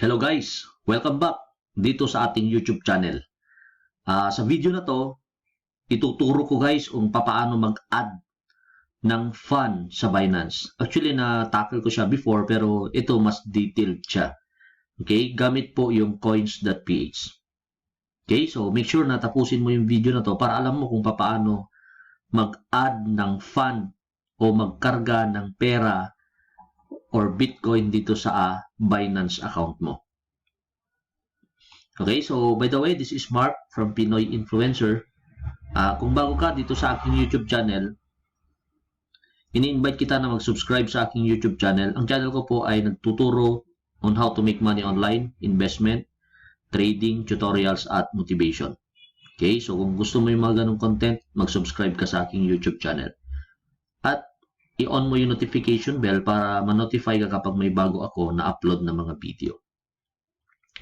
Hello guys! Welcome back dito sa ating YouTube channel. Sa video na to, ituturo ko guys kung paano mag-add ng fund sa Binance. Actually, na-tackle ko siya before pero ito mas detailed siya. Okay? Gamit po yung coins.ph. Okay? So, make sure na tapusin mo yung video na to para alam mo kung paano mag-add ng fund o magkarga ng pera or Bitcoin dito sa Binance account mo. Okay, so by the way, this is Mark from Pinoy Influencer. Kung bago ka dito sa aking YouTube channel, ini-invite kita na mag-subscribe sa aking YouTube channel. Ang channel ko po ay nagtuturo on how to make money online, investment, trading, tutorials, at motivation. Okay, so kung gusto mo yung mga ganong content, mag-subscribe ka sa aking YouTube channel. At i-on mo yung notification bell para ma-notify ka kapag may bago ako na upload na mga video.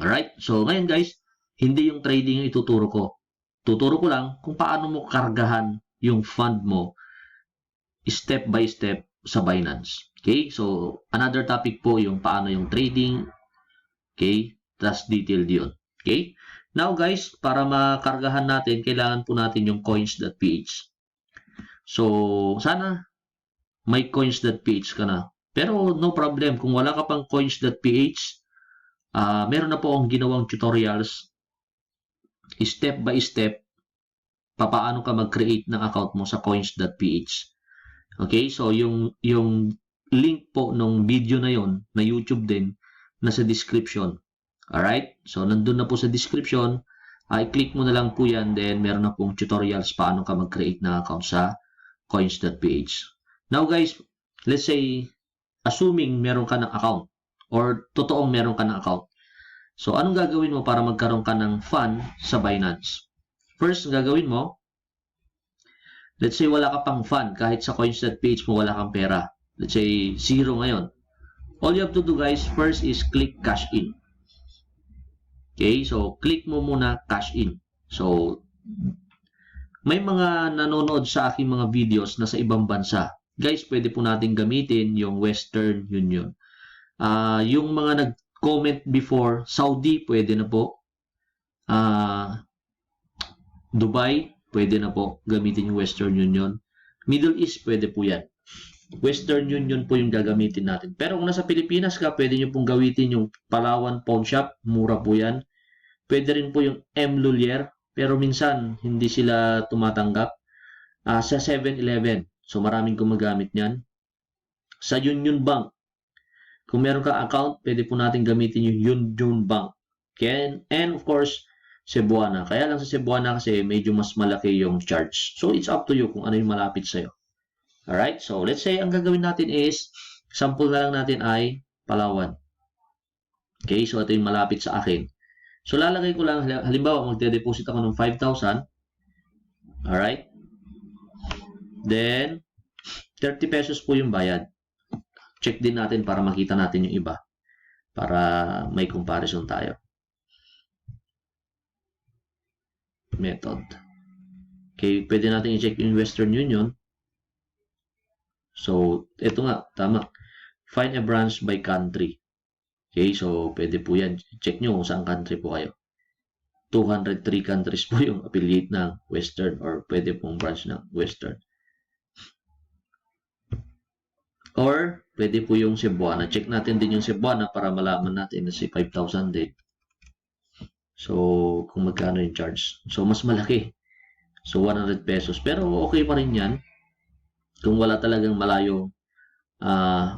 Alright, so ngayon guys, hindi yung trading yung ituturo ko. Tuturo ko lang kung paano mo kargahan yung fund mo step by step sa Binance. Okay, so another topic po yung paano yung trading. Okay, that's detailed yun. Okay, now guys, para makargahan natin, kailangan po natin yung coins.ph. So, sana may coins.ph ka na. Pero no problem, kung wala ka pang coins.ph, meron na po akong ginawang tutorials step by step paano ka mag-create ng account mo sa coins.ph. Okay, so yung link po nung video na yon na YouTube din nasa description. Alright, so nandun na po sa description, i-click mo na lang po yan, then meron na pong tutorials paano ka mag-create ng account sa coins.ph. Now guys, let's say assuming meron ka ng account or totoong meron ka ng account. So, anong gagawin mo para magkaroon ka ng fund sa Binance? First, gagawin mo, let's say wala ka pang fund, kahit sa coins.ph mo wala kang pera. Let's say, 0 ngayon. All you have to do guys, first is click cash in. Okay, so click mo muna cash in. So, may mga nanonood sa aking mga videos na sa ibang bansa. Guys, pwede po natin gamitin yung Western Union. Yung mga nag-comment before, Saudi, pwede na po. Dubai, pwede na po gamitin yung Western Union. Middle East, pwede po yan. Western Union po yung gagamitin natin. Pero kung nasa Pilipinas ka, pwede nyo pong gamitin yung Palawan Pawn Shop. Mura po yan. Pwede rin po yung M. Lulier. Pero minsan, hindi sila tumatanggap. Sa 7-Eleven. So, maraming gumagamit niyan. Sa Union Bank. Kung meron ka account, pwede po natin gamitin yung Union Bank. Okay? And of course, Cebuana. Kaya lang sa Cebuana kasi medyo mas malaki yung charge. So, it's up to you kung ano yung malapit sa'yo. Alright? So, let's say ang gagawin natin is, sample na lang natin ay Palawan. Okay? So, ito yung malapit sa akin. So, lalagay ko lang, halimbawa, magde-deposit ako ng 5,000. Alright? Then, 30 pesos po yung bayad. Check din natin para makita natin yung iba. Para may comparison tayo. Method. Okay, pwede natin i-check yung Western Union. So, ito nga, tama. Find a branch by country. Okay, so pwede po yan. Check nyo kung saan country po kayo. 203 countries po yung affiliate ng Western or pwede pong branch ng Western. Or, pwede po yung Cebuana. Check natin din yung Cebuana para malaman natin na si 5,000 din. So, kung magkano yung charge. So, mas malaki. So, 100 pesos. Pero, okay pa rin yan. Kung wala talagang malayo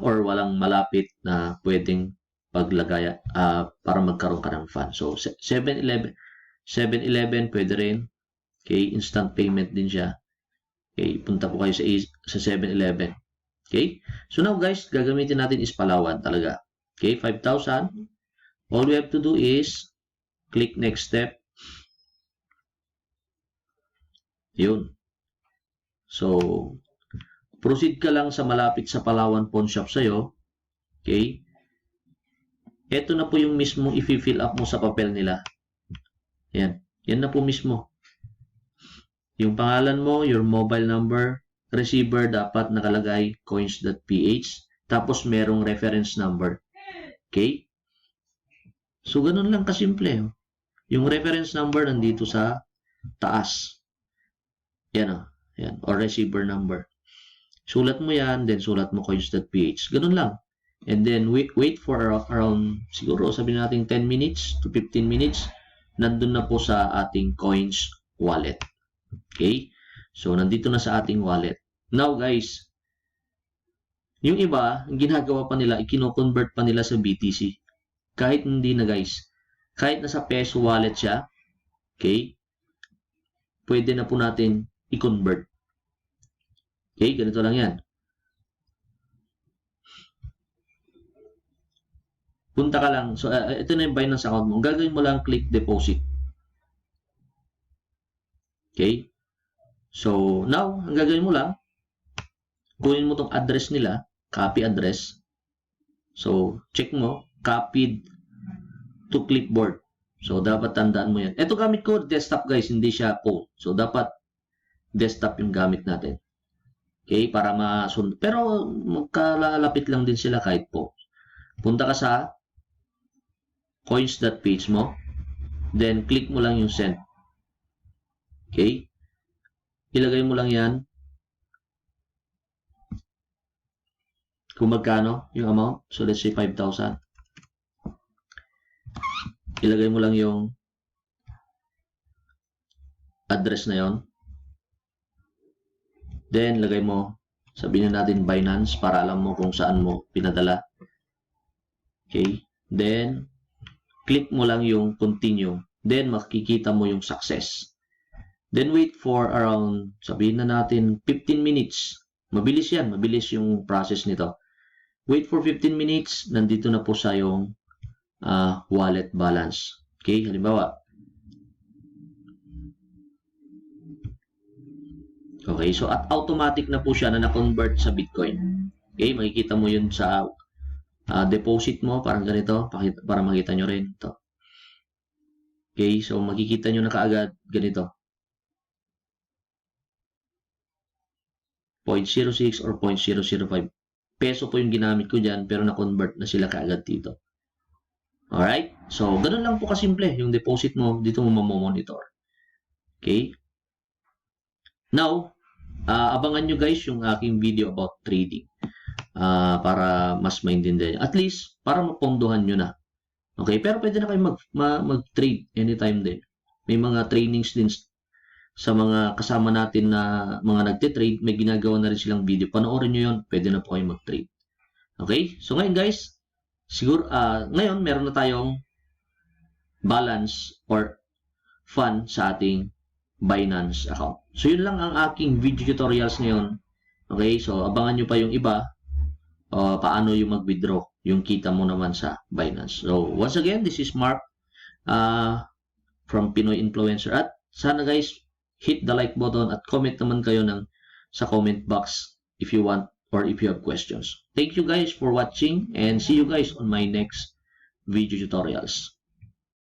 or walang malapit na pwedeng paglagay para magkaroon ka ng fund. So, 7-Eleven pwede rin. Okay, instant payment din siya. Okay, punta po kayo sa 7-Eleven. Okay? So now guys, gagamitin natin is Palawan talaga. Okay, 5,000. All we have to do is click next step. Yun. So, proceed ka lang sa malapit sa Palawan Pawn Shop sa'yo. Okay? Ito na po yung mismo i-fill up mo sa papel nila. Yan. Yan na po mismo. Yung pangalan mo, your mobile number, receiver dapat nakalagay coins.ph, tapos merong reference number. Okay? So, ganun lang kasimple. Yung reference number nandito sa taas. Yan o. Yan. Or receiver number. Sulat mo yan, then sulat mo coins.ph. Ganun lang. And then, wait for around, siguro, sabihin natin 10 minutes to 15 minutes. Nandun na po sa ating coins wallet. Okay? So, nandito na sa ating wallet. Now, guys, yung iba, ang ginagawa pa nila, ikino-convert pa nila sa BTC. Kahit hindi na, guys. Kahit nasa peso wallet siya, okay, pwede na po natin i-convert. Okay, ganito lang yan. Punta ka lang. So, ito na yung Binance account mo. Gagawin mo lang click deposit. Okay? So, now, ang gagawin mo lang, kunin mo tong address nila, copy address. So, check mo, copied to clipboard. So, dapat tandaan mo yan. Ito gamit ko, desktop guys, hindi siya phone. So, dapat desktop yung gamit natin. Okay? Para masunod. Pero, magkalalapit lang din sila kahit po. Punta ka sa coins.ph mo. Then, click mo lang yung send. Okay? Ilagay mo lang yan. Kung magkano yung amount. So, let's say 5,000. Ilagay mo lang yung address na yon. Then, lagay mo, sabihin natin Binance para alam mo kung saan mo pinadala. Okay? Then, click mo lang yung continue. Then, makikita mo yung success. Then, wait for around, sabihin na natin, 15 minutes. Mabilis yan. Mabilis yung process nito. Wait for 15 minutes. Nandito na po sa yung wallet balance. Okay? Halimbawa. Okay? So, at automatic na po siya na na-convert sa Bitcoin. Okay? Makikita mo yun sa deposit mo. Parang ganito. Para makita nyo rin. Ito. Okay? So, makikita nyo na kaagad ganito. 0.06 or 0.005. Peso po yung ginamit ko dyan, pero na-convert na sila kaagad dito. Alright? So, ganun lang po kasimple. Yung deposit mo, dito mo mamomonitor. Okay? Now, abangan nyo guys yung aking video about trading. Para mas maintindihan nyo. At least, para mapondohan nyo na. Okay? Pero pwede na kayo mag-trade anytime din. May mga trainings din sa mga kasama natin na mga nagte-trade, may ginagawa na rin silang video. Panoorin nyo yun, pwede na po kayo mag-trade. Okay? So ngayon guys, siguro, ngayon meron na tayong balance or fund sa ating Binance account. So yun lang ang aking video tutorials ngayon. Okay? So abangan nyo pa yung iba, paano yung mag-withdraw yung kita mo naman sa Binance. So once again, this is Mark from Pinoy Influencer. At sana guys, hit the like button at comment naman kayo sa comment box if you want or if you have questions. Thank you guys for watching and see you guys on my next video tutorials.